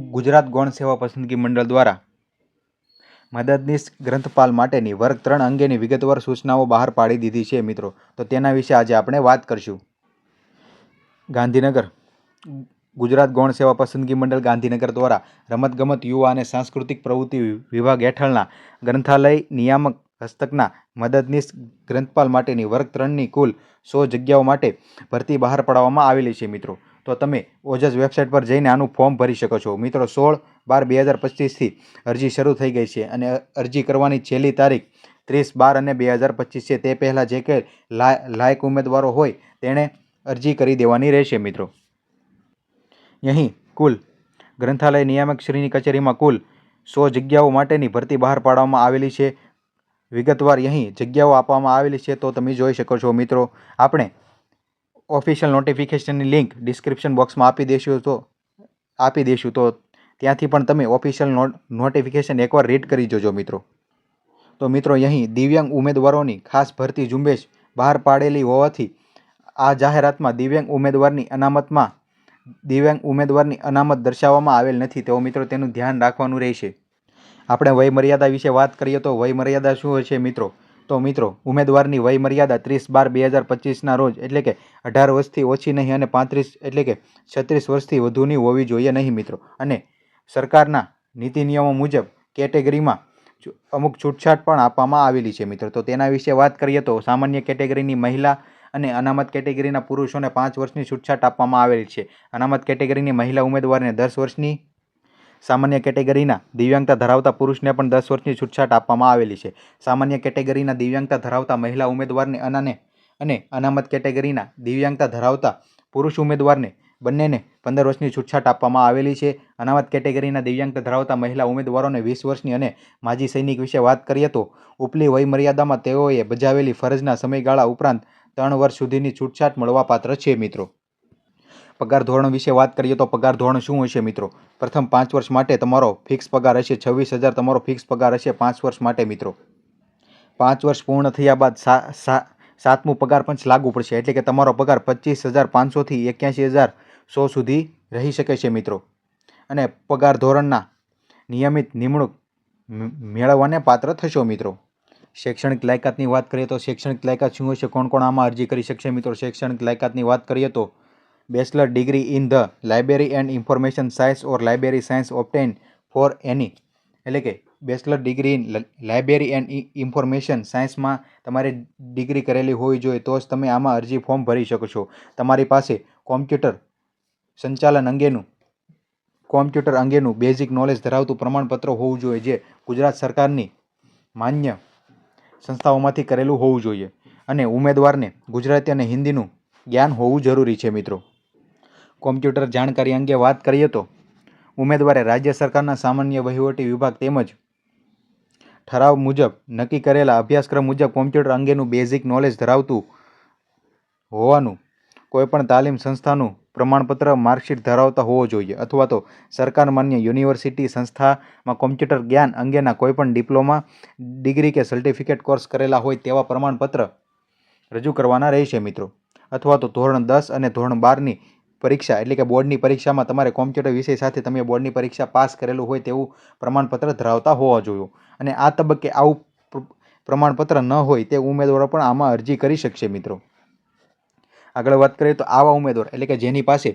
ગુજરાત ગૌણ સેવા પસંદગી મંડળ દ્વારા મદદનીશ ગ્રંથપાલ માટેની વર્ગ 3 અંગેની વિગતવાર સૂચનાઓ બહાર પાડી દીધી છે મિત્રો. તો તેના વિશે આજે આપણે વાત કરશું. ગાંધીનગર ગુજરાત ગૌણ સેવા પસંદગી મંડળ ગાંધીનગર દ્વારા રમતગમત, યુવા અને સાંસ્કૃતિક પ્રવૃત્તિ વિભાગ હેઠળના ગ્રંથાલય નિયામક હસ્તકના મદદનીશ ગ્રંથપાલ માટેની વર્ગ 3ની કુલ 100 જગ્યાઓ માટે ભરતી બહાર પાડવામાં આવેલી છે મિત્રો. તો તમે ઓજસ વેબસાઇટ પર જઈને આનું ફોર્મ ભરી શકો છો મિત્રો. 16/12/2025થી અરજી શરૂ થઈ ગઈ છે અને અરજી કરવાની છેલ્લી તારીખ 30/12 અને 2025 છે. તે પહેલાં જે કંઈ લાયક ઉમેદવારો હોય તેણે અરજી કરી દેવાની રહેશે મિત્રો. અહીં કુલ ગ્રંથાલય નિયામક શ્રીની કચેરીમાં કુલ 100 જગ્યાઓ માટેની ભરતી બહાર પાડવામાં આવેલી છે. વિગતવાર અહીં જગ્યાઓ આપવામાં આવેલી છે તો તમે જોઈ શકો છો મિત્રો. આપણે ઓફિશિયલ નોટિફિકેશનની લિંક ડિસ્ક્રિપ્શન બોક્સમાં આપી દઈશું તો ત્યાંથી પણ તમે ઓફિશિયલ નોટિફિકેશન એકવાર રીડ કરી જોજો મિત્રો. તો મિત્રો અહીં દિવ્યાંગ ઉમેદવારોની ખાસ ભરતી ઝુંબેશ બહાર પાડેલી હોવાથી આ જાહેરાતમાં દિવ્યાંગ ઉમેદવારની અનામત દર્શાવવામાં આવેલ નથી. તો મિત્રો તેનું ધ્યાન રાખવાનું રહેશે. આપણે વયમર્યાદા વિશે વાત કરીએ તો વયમર્યાદા શું હોય છે મિત્રો? તો મિત્રો ઉમેદવારની વયમર્યાદા 30/12/2025ના રોજ એટલે કે 18 વર્ષથી ઓછી નહીં અને 35 એટલે કે 36 વર્ષથી વધુની હોવી જોઈએ નહીં મિત્રો. અને સરકારના નીતિ નિયમો મુજબ કેટેગરીમાં અમુક છૂટછાટ પણ આપવામાં આવેલી છે મિત્રો. તો તેના વિશે વાત કરીએ તો સામાન્ય કેટેગરીની મહિલા અને અનામત કેટેગરીના પુરુષોને 5 વર્ષની છૂટછાટ આપવામાં આવેલી છે. અનામત કેટેગરીની મહિલા ઉમેદવારને 10 વર્ષની, સામાન્ય કેટેગરીના દિવ્યાંગતા ધરાવતા પુરુષને પણ 10 વર્ષની છૂટછાટ આપવામાં આવેલી છે. સામાન્ય કેટેગરીના દિવ્યાંગતા ધરાવતા મહિલા ઉમેદવારને અને અનામત કેટેગરીના દિવ્યાંગતા ધરાવતા પુરુષ ઉમેદવારને બંનેને 15 વર્ષની છૂટછાટ આપવામાં આવેલી છે. અનામત કેટેગરીના દિવ્યાંગતા ધરાવતા મહિલા ઉમેદવારોને 20 વર્ષની અને માજી સૈનિક વિશે વાત કરીએ તો ઉપલી વયમર્યાદામાં તેઓએ બજાવેલી ફરજના સમયગાળા ઉપરાંત 3 વર્ષ સુધીની છૂટછાટ મળવાપાત્ર છે મિત્રો. પગાર ધોરણ વિશે વાત કરીએ તો પગાર ધોરણ શું હશે મિત્રો? પ્રથમ 5 વર્ષ માટે તમારો ફિક્સ પગાર હશે 26,000 તમારો ફિક્સ પગાર હશે 5 વર્ષ માટે મિત્રો. 5 વર્ષ પૂર્ણ થયા બાદ 7મું પગાર પંચ લાગુ પડશે એટલે કે તમારો પગાર 25,500 થી 81,100 સુધી રહી શકે છે મિત્રો. અને પગાર ધોરણના નિયમિત નિમણૂક મેળવવાને પાત્ર થશો મિત્રો. શૈક્ષણિક લાયકાતની વાત કરીએ તો શૈક્ષણિક લાયકાત શું હશે? કોણ કોણ આમાં અરજી કરી શકશે મિત્રો? શૈક્ષણિક લાયકાતની વાત કરીએ તો bachelor degree in the library and information science or library science obtain for any એટલે કે bachelor degree in library and information સાયન્સમાં તમારે ડિગ્રી કરેલી હોવી જોઈએ તો જ તમે આમાં અરજી ફોર્મ ભરી શકો છો. તમારી પાસે કોમ્પ્યુટર અંગેનું બેઝિક નોલેજ ધરાવતું પ્રમાણપત્ર હોવું જોઈએ જે ગુજરાત સરકારની માન્ય સંસ્થાઓમાંથી કરેલું હોવું જોઈએ. અને ઉમેદવારને ગુજરાતી અને હિન્દીનું જ્ઞાન હોવું જરૂરી છે મિત્રો. કોમ્પ્યુટર જાણકારી અંગે વાત કરીએ તો ઉમેદવારે રાજ્ય સરકારના સામાન્ય વહીવટી વિભાગ તેમજ ઠરાવ મુજબ નક્કી કરેલા અભ્યાસક્રમ મુજબ કોમ્પ્યુટર અંગેનું બેઝિક નોલેજ ધરાવતું હોવાનું કોઈપણ તાલીમ સંસ્થાનું પ્રમાણપત્ર માર્કશીટ ધરાવતા હોવો જોઈએ અથવા તો સરકાર માન્ય યુનિવર્સિટી સંસ્થામાં કોમ્પ્યુટર જ્ઞાન અંગેના કોઈપણ ડિપ્લોમા, ડિગ્રી કે સર્ટિફિકેટ કોર્સ કરેલા હોય તેવા પ્રમાણપત્ર રજૂ કરવાના રહેશે મિત્રો. અથવા તો ધોરણ 10 અને ધોરણ 12ની પરીક્ષા એટલે કે બોર્ડની પરીક્ષામાં તમારે કોમ્પ્યુટર વિષય સાથે તમે બોર્ડની પરીક્ષા પાસ કરેલું હોય તેવું પ્રમાણપત્ર ધરાવતા હોવા જોઈએ. અને આ તબક્કે આવું પ્રમાણપત્ર ન હોય તે ઉમેદવારો પણ આમાં અરજી કરી શકશે મિત્રો. આગળ વાત કરીએ તો આવા ઉમેદવાર એટલે કે જેની પાસે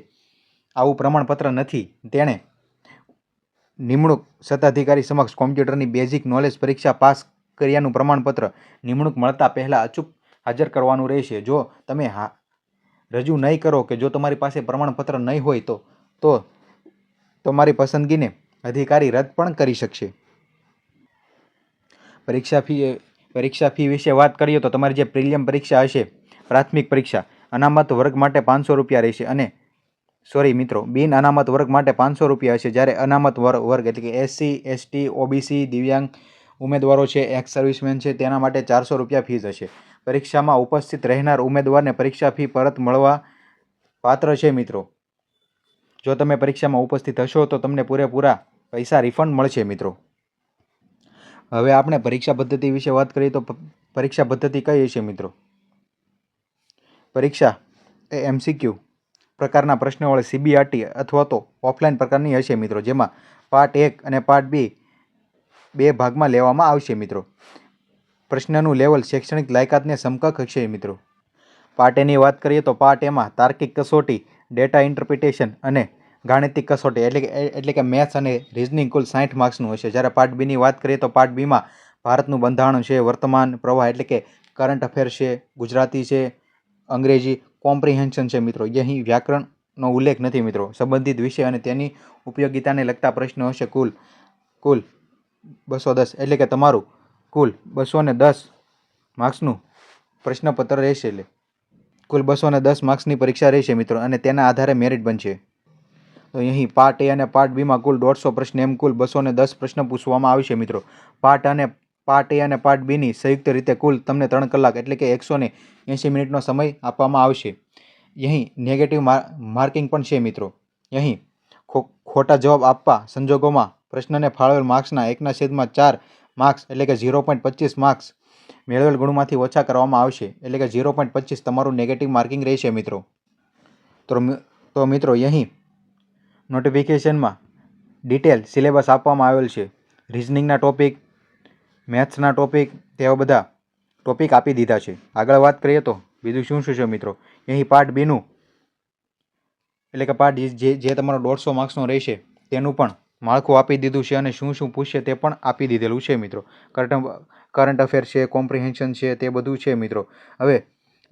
આવું પ્રમાણપત્ર નથી તેણે નિમણૂક સત્તાધિકારી સમક્ષ કોમ્પ્યુટરની બેઝિક નોલેજ પરીક્ષા પાસ કર્યાનું પ્રમાણપત્ર નિમણૂક મળતા પહેલાં અચૂક હાજર કરવાનું રહેશે. જો તમે રજૂ નહીં કરો કે જો તમારી પાસે પ્રમાણપત્ર નહીં હોય તો તમારી પસંદગીને અધિકારી રદ પણ કરી શકશે. પરીક્ષા ફી વિશે વાત કરીએ તો તમારી જે પ્રિલિયમ પરીક્ષા હશે, પ્રાથમિક પરીક્ષા, અનામત વર્ગ માટે 500 રૂપિયા રહેશે અને બિન અનામત વર્ગ માટે 500 રૂપિયા હશે. જ્યારે અનામત વર્ગ એટલે કે SC, ST, OBC, દિવ્યાંગ ઉમેદવારો છે, એક્સ સર્વિસમેન છે તેના માટે 400 રૂપિયા ફીસ હશે. પરીક્ષામાં ઉપસ્થિત રહેનાર ઉમેદવારને પરીક્ષા ફી પરત મળવા પાત્ર છે મિત્રો. જો તમે પરીક્ષામાં ઉપસ્થિત હશો તો તમને પૂરેપૂરા પૈસા રિફંડ મળશે મિત્રો. હવે આપણે પરીક્ષા પદ્ધતિ વિશે વાત કરીએ તો પરીક્ષા પદ્ધતિ કઈ હશે મિત્રો? પરીક્ષા એ MCQ પ્રકારના પ્રશ્નોવાળી CBRT અથવા તો ઓફલાઈન પ્રકારની હશે મિત્રો, જેમાં પાર્ટ 1 અને પાર્ટ 2 ભાગમાં લેવામાં આવશે મિત્રો. પ્રશ્નનું લેવલ શૈક્ષણિક લાયકાતને સમકક્ષ હશે મિત્રો. પાર્ટ એની વાત કરીએ તો પાર્ટ એમાં તાર્કિક કસોટી, ડેટા ઇન્ટરપ્રિટેશન અને ગાણિતિક કસોટી એટલે કે મેથ્સ અને રિઝનિંગ કુલ 60 માર્ક્સનું હશે. જ્યારે પાર્ટ બીની વાત કરીએ તો પાર્ટ બીમાં ભારતનું બંધારણ છે, વર્તમાન પ્રવાહ એટલે કે કરંટ અફેર છે, ગુજરાતી છે, અંગ્રેજી, કોમ્પ્રિહેન્શન છે મિત્રો. અહીં વ્યાકરણનો ઉલ્લેખ નથી મિત્રો. સંબંધિત વિષય અને તેની ઉપયોગિતાને લગતા પ્રશ્નો હશે. કુલ 210 એટલે કે તમારું કુલ 210 માર્ક્સનું પ્રશ્નપત્ર રહેશે. એટલે કુલ 210 માર્ક્સની પરીક્ષા રહેશે મિત્રો, અને તેના આધારે મેરિટ બનશે. તો અહીં પાર્ટ એ અને પાર્ટ બીમાં કુલ 150 પ્રશ્ન એમ કુલ 210 પ્રશ્ન પૂછવામાં આવશે મિત્રો. પાર્ટ એ અને પાર્ટ બીની સંયુક્ત રીતે કુલ તમને 3 કલાક એટલે કે 180 મિનિટનો સમય આપવામાં આવશે. અહીં નેગેટિવ માર્કિંગ પણ છે મિત્રો. અહીં ખોટા જવાબ આપવા સંજોગોમાં પ્રશ્નને ફાળવેલ માર્ક્સના 1/4 માર્ક્સ એટલે કે 0.25 માર્ક્સ મેળવેલ ગુણમાંથી ઓછા કરવામાં આવશે. એટલે કે 0.25 તમારું નેગેટિવ માર્કિંગ રહેશે મિત્રો. તો મિત્રો અહીં નોટિફિકેશનમાં ડિટેલ સિલેબસ આપવામાં આવેલ છે. રિઝનિંગના ટોપિક, મેથ્સના ટોપિક, તેવા બધા ટોપિક આપી દીધા છે. આગળ વાત કરીએ તો બીજું શું શું છે મિત્રો. અહીં પાર્ટ બીનું એટલે કે પાર્ટ જે તમારો 150 માર્ક્સનો રહેશે તેનું પણ માળખું આપી દીધું છે, અને શું શું પૂછશે તે પણ આપી દીધેલું છે મિત્રો. કરંટ અફેર છે, કોમ્પ્રિહેન્શન છે, તે બધું છે મિત્રો. હવે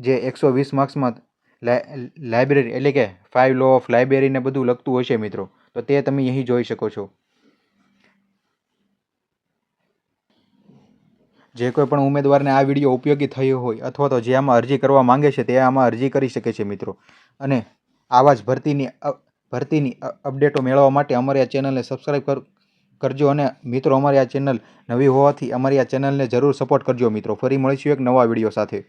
જે 120 માર્ક્સમાં લાઇબ્રેરી એટલે કે 5 લો ઓફ લાઇબ્રેરી ને બધું લગતું હશે મિત્રો, તો તે તમે અહીં જોઈ શકો છો. જે કોઈ પણ ઉમેદવારને આ વિડીયો ઉપયોગી થયો હોય અથવા તો જે આમાં અરજી કરવા માંગે છે તે આમાં અરજી કરી શકે છે મિત્રો. અને આવા જ ભરતીની અપડેટો મેળવવા માટે અમારી આ ચેનલને સબસ્ક્રાઈબ કરજો. અને મિત્રો અમારી આ ચેનલ નવી હોવાથી અમારી આ ચેનલને જરૂર સપોર્ટ કરજો મિત્રો. ફરી મળીશું એક નવા વિડીયો સાથે.